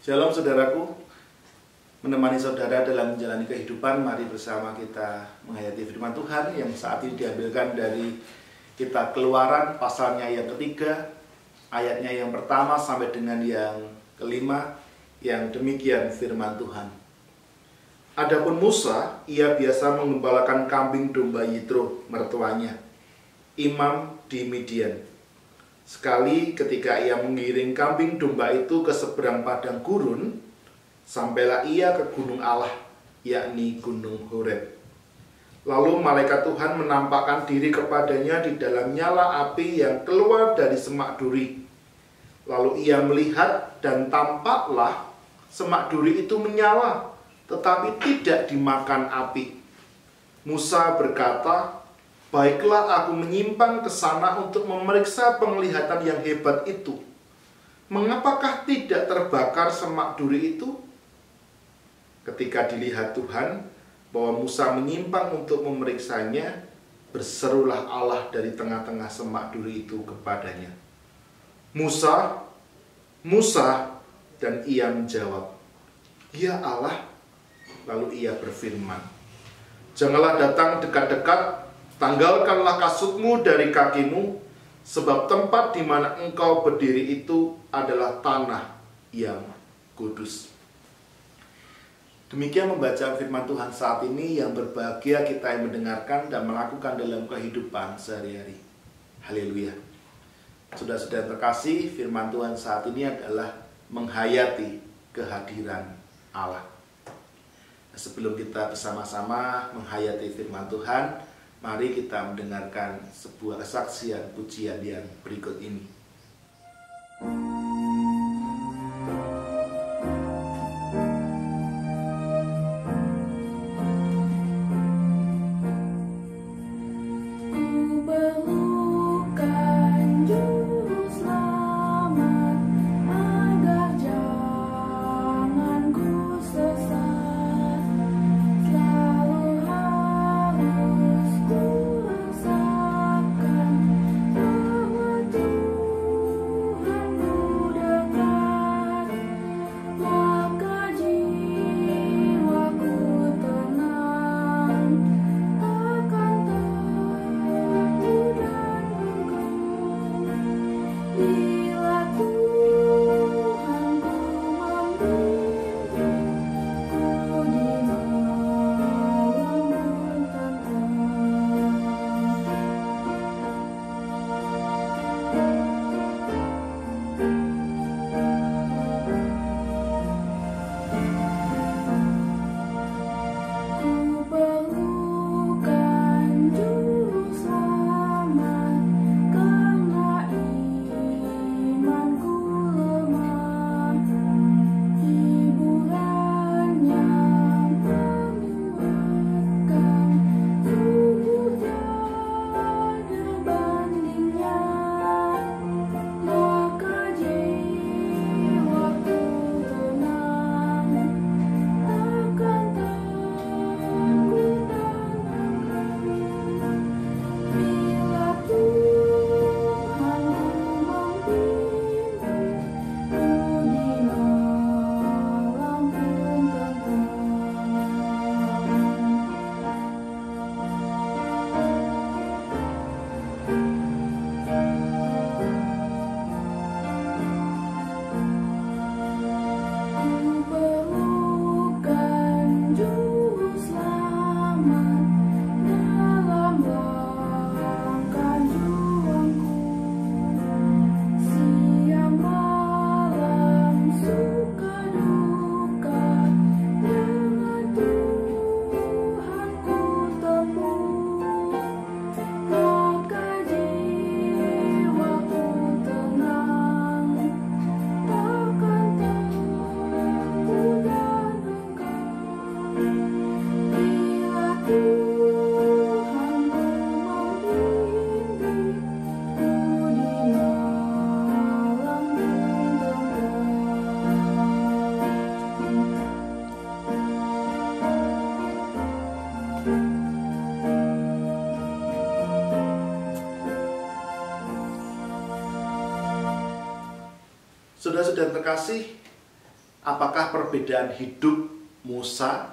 Shalom saudaraku, menemani saudara dalam menjalani kehidupan. Mari bersama kita menghayati firman Tuhan yang saat ini diambilkan dari kitab Keluaran pasalnya yang ketiga, ayatnya yang pertama sampai dengan yang kelima, yang demikian firman Tuhan. Adapun Musa, ia biasa mengembalakan kambing domba Yitro, mertuanya, imam di Midian. Sekali ketika ia mengiring kambing domba itu ke seberang padang gurun, sampailah ia ke gunung Allah, yakni gunung Horeb. Lalu malaikat Tuhan menampakkan diri kepadanya di dalam nyala api yang keluar dari semak duri. Lalu ia melihat dan tampaklah semak duri itu menyala, tetapi tidak dimakan api. Musa berkata, "Baiklah, aku menyimpang ke sana untuk memeriksa penglihatan yang hebat itu. Mengapakah tidak terbakar semak duri itu?" Ketika dilihat Tuhan bahwa Musa menyimpang untuk memeriksanya, berserulah Allah dari tengah-tengah semak duri itu kepadanya, "Musa, Musa," dan ia menjawab, "Ya Allah." Lalu ia berfirman, "Janganlah datang dekat-dekat. Tanggalkanlah kasutmu dari kakimu, sebab tempat di mana engkau berdiri itu adalah tanah yang kudus." Demikian membaca firman Tuhan saat ini, yang berbahagia kita yang mendengarkan dan melakukan dalam kehidupan sehari-hari. Haleluya. Saudara-saudara terkasih, firman Tuhan saat ini adalah menghayati kehadiran Allah. Sebelum kita bersama-sama menghayati firman Tuhan, mari kita mendengarkan sebuah kesaksian pujian yang berikut ini. Saudara-saudara terkasih, Apakah perbedaan hidup Musa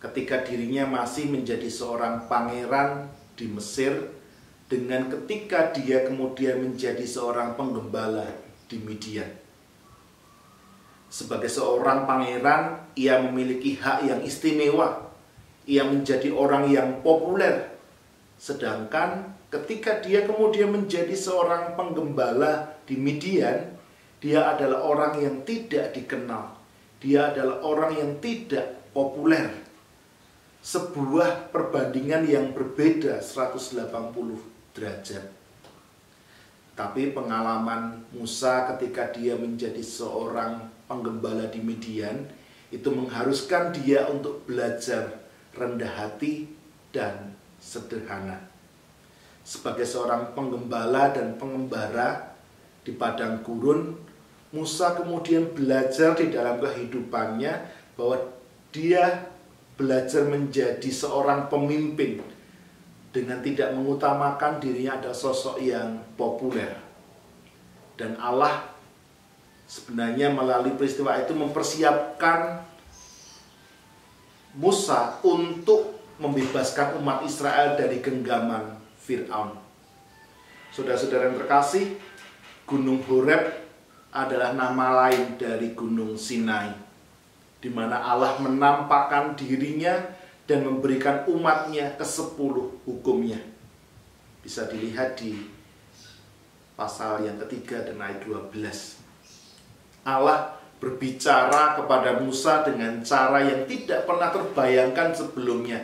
ketika dirinya masih menjadi seorang pangeran di Mesir dengan ketika dia kemudian menjadi seorang penggembala di Midian? Sebagai seorang pangeran, ia memiliki hak yang istimewa. Ia menjadi orang yang populer. Sedangkan ketika dia kemudian menjadi seorang penggembala di Midian, dia adalah orang yang tidak dikenal. Dia adalah orang yang tidak populer. Sebuah perbandingan yang berbeda 180 derajat. Tapi pengalaman Musa ketika dia menjadi seorang penggembala di Midian itu mengharuskan dia untuk belajar rendah hati dan sederhana. Sebagai seorang penggembala dan pengembara di padang gurun, Musa kemudian belajar di dalam kehidupannya bahwa dia belajar menjadi seorang pemimpin dengan tidak mengutamakan dirinya ada sosok yang populer. Dan Allah sebenarnya melalui peristiwa itu mempersiapkan Musa untuk membebaskan umat Israel dari genggaman Fir'aun. Saudara-saudara yang terkasih, Gunung Horeb adalah nama lain dari Gunung Sinai, di mana Allah menampakkan dirinya dan memberikan umatnya ke-10 hukumnya. Bisa dilihat di pasal yang ketiga dan ayat 12. Allah berbicara kepada Musa dengan cara yang tidak pernah terbayangkan sebelumnya,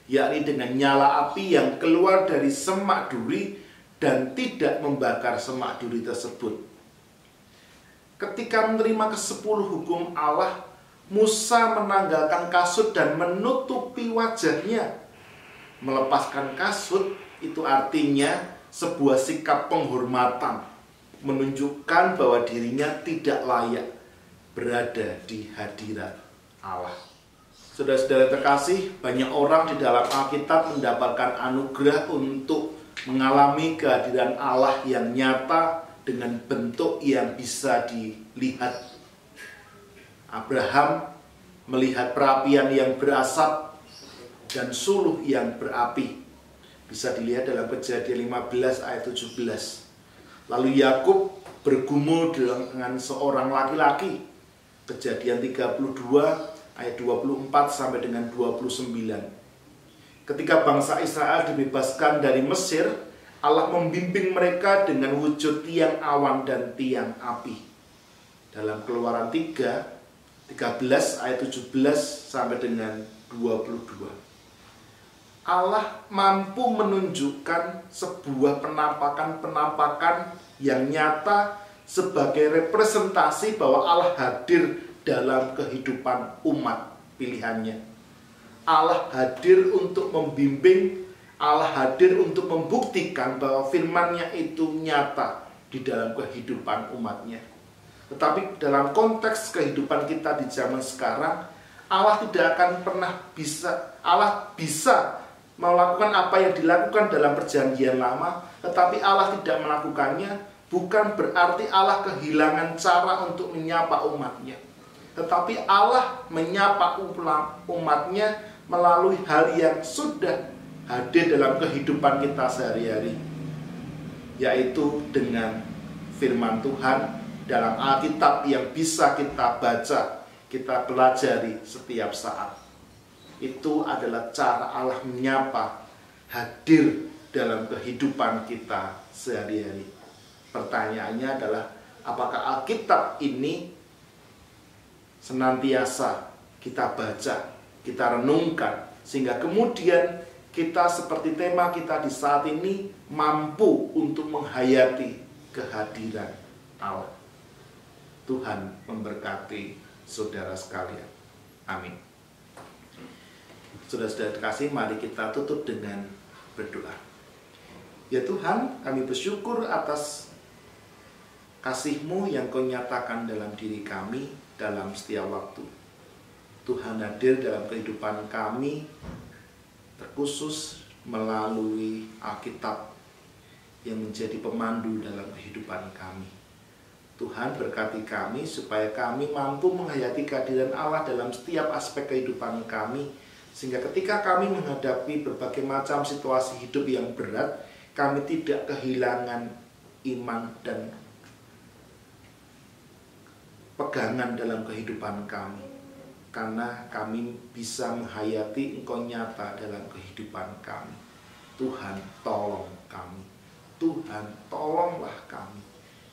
yakni dengan nyala api yang keluar dari semak duri dan tidak membakar semak duri tersebut. Ketika menerima ke-10 hukum Allah, Musa menanggalkan kasut dan menutupi wajahnya. Melepaskan kasut itu artinya sebuah sikap penghormatan, menunjukkan bahwa dirinya tidak layak berada di hadirat Allah. Saudara-saudara terkasih, banyak orang di dalam Alkitab mendapatkan anugerah untuk mengalami kehadiran Allah yang nyata dengan bentuk yang bisa dilihat. Abraham melihat perapian yang berasap dan suluh yang berapi. Bisa dilihat dalam Kejadian 15 ayat 17. Lalu Yakub bergumul dengan seorang laki-laki. Kejadian 32 ayat 24 sampai dengan 29. Ketika bangsa Israel dibebaskan dari Mesir, Allah membimbing mereka dengan wujud tiang awan dan tiang api. Dalam Keluaran 13 ayat 17 sampai dengan 22. Allah mampu menunjukkan sebuah penampakan-penampakan yang nyata sebagai representasi bahwa Allah hadir dalam kehidupan umat pilihannya. Allah hadir untuk membimbing, Allah hadir untuk membuktikan bahwa firman-Nya itu nyata di dalam kehidupan umatnya. Tetapi dalam konteks kehidupan kita di zaman sekarang, Allah tidak akan pernah Allah bisa melakukan apa yang dilakukan dalam perjanjian lama, tetapi Allah tidak melakukannya, bukan berarti Allah kehilangan cara untuk menyapa umatnya. Tetapi Allah menyapa umatnya melalui hal yang sudah hadir dalam kehidupan kita sehari-hari, yaitu dengan firman Tuhan dalam Alkitab yang bisa kita baca, kita pelajari setiap saat. Itu adalah cara Allah menyapa, hadir dalam kehidupan kita sehari-hari. Pertanyaannya adalah, apakah Alkitab ini senantiasa kita baca, kita renungkan, sehingga kemudian kita seperti tema kita di saat ini mampu untuk menghayati kehadiran Allah. Tuhan memberkati saudara sekalian. Amin. Saudara-saudara terkasih, mari kita tutup dengan berdoa. Ya Tuhan, kami bersyukur atas kasih-Mu yang Kau nyatakan dalam diri kami dalam setiap waktu. Tuhan hadir dalam kehidupan kami, terkhusus melalui Alkitab yang menjadi pemandu dalam kehidupan kami. Tuhan berkati kami supaya kami mampu menghayati kehadiran Allah dalam setiap aspek kehidupan kami, sehingga ketika kami menghadapi berbagai macam situasi hidup yang berat, kami tidak kehilangan iman dan pegangan dalam kehidupan kami, karena kami bisa menghayati Engkau nyata dalam kehidupan kami. Tuhan tolong kami, Tuhan tolonglah kami,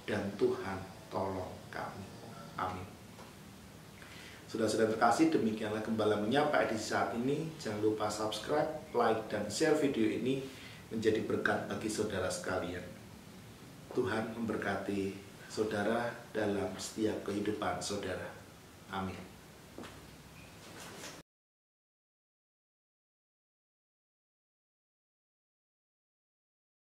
dan Tuhan tolong kami. Amin. Saudara-saudara terkasih, demikianlah Gembala Menyapa edisi saat ini. Jangan lupa subscribe, like, dan share video ini menjadi berkat bagi saudara sekalian. Tuhan memberkati saudara dalam setiap kehidupan saudara. Amin.